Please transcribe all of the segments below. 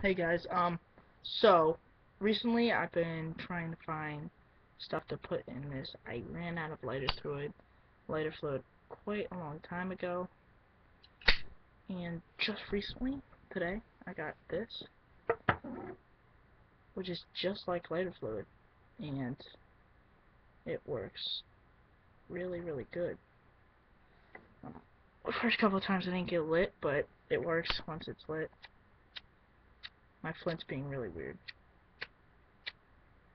Hey guys, so recently I've been trying to find stuff to put in this. I ran out of lighter fluid quite a long time ago, and just recently, today, I got this, which is just like lighter fluid, and it works really, really good. The first couple of times I didn't get lit, but it works once it's lit. My flint's being really weird.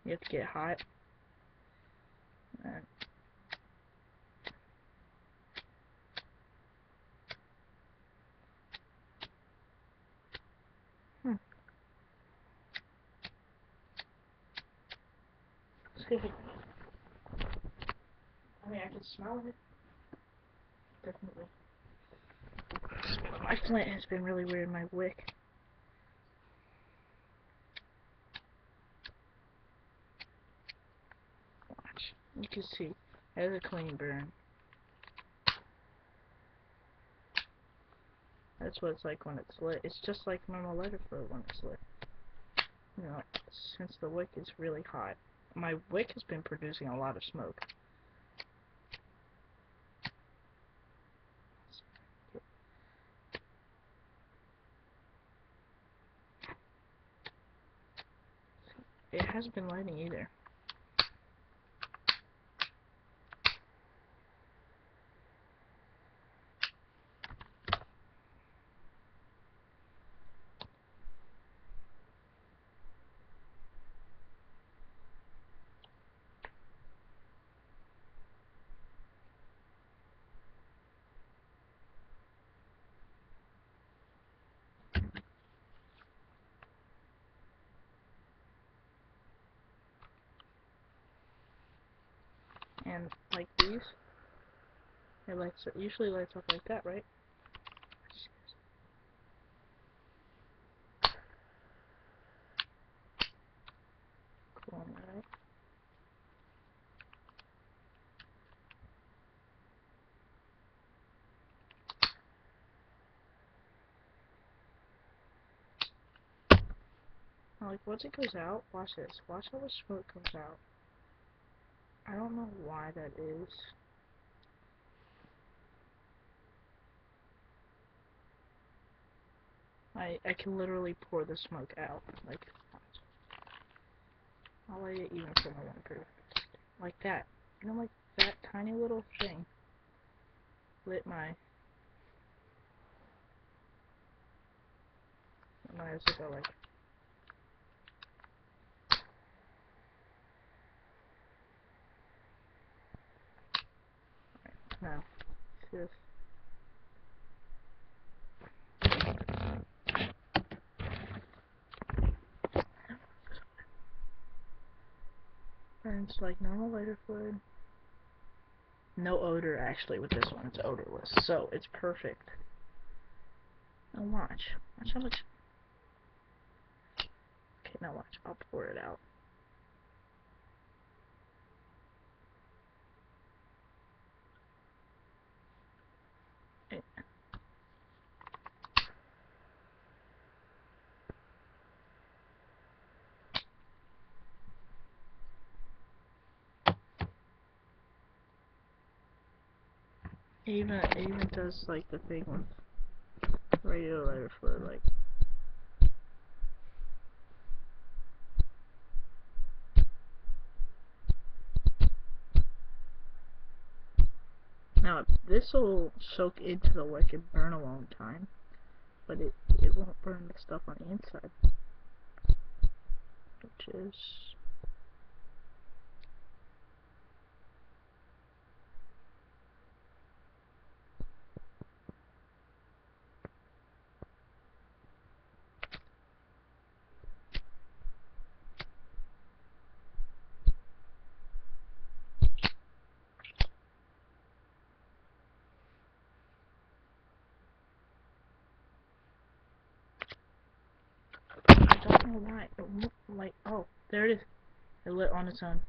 You have to get hot. And hmm. See if I mean, I can smell it. Definitely. My flint has been really weird. My wick. Watch. You can see. There's a clean burn. That's what it's like when it's lit. It's just like normal lighter fluid when it's lit. You know, since the wick is really hot. My wick has been producing a lot of smoke. It hasn't been lighting either. And like these, it usually lights up like that, right? Cool, right? Like once it goes out, watch this. Watch how much smoke comes out. I don't know why that is. I can literally pour the smoke out. Like, I'll light it even from a one. Like that. You know, like that tiny little thing lit my Zippo. Like, no. Just burns like normal lighter fluid. No odor actually with this one. It's odorless, so it's perfect. Now watch. Watch how much. Okay, now watch. I'll pour it out. It even does like the thing with regular lighter fluid. Like, now this will soak into the wick and burn a long time, but it won't burn the stuff on the inside, which is I don't know why. It won't light. Oh, there it is. It lit on its own.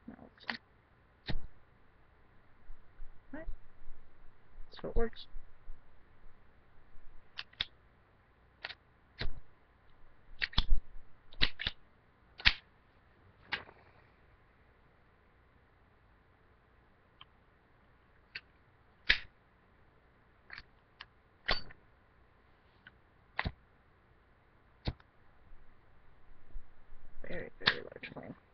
Now let's see. Right. So it works. very, very large flame.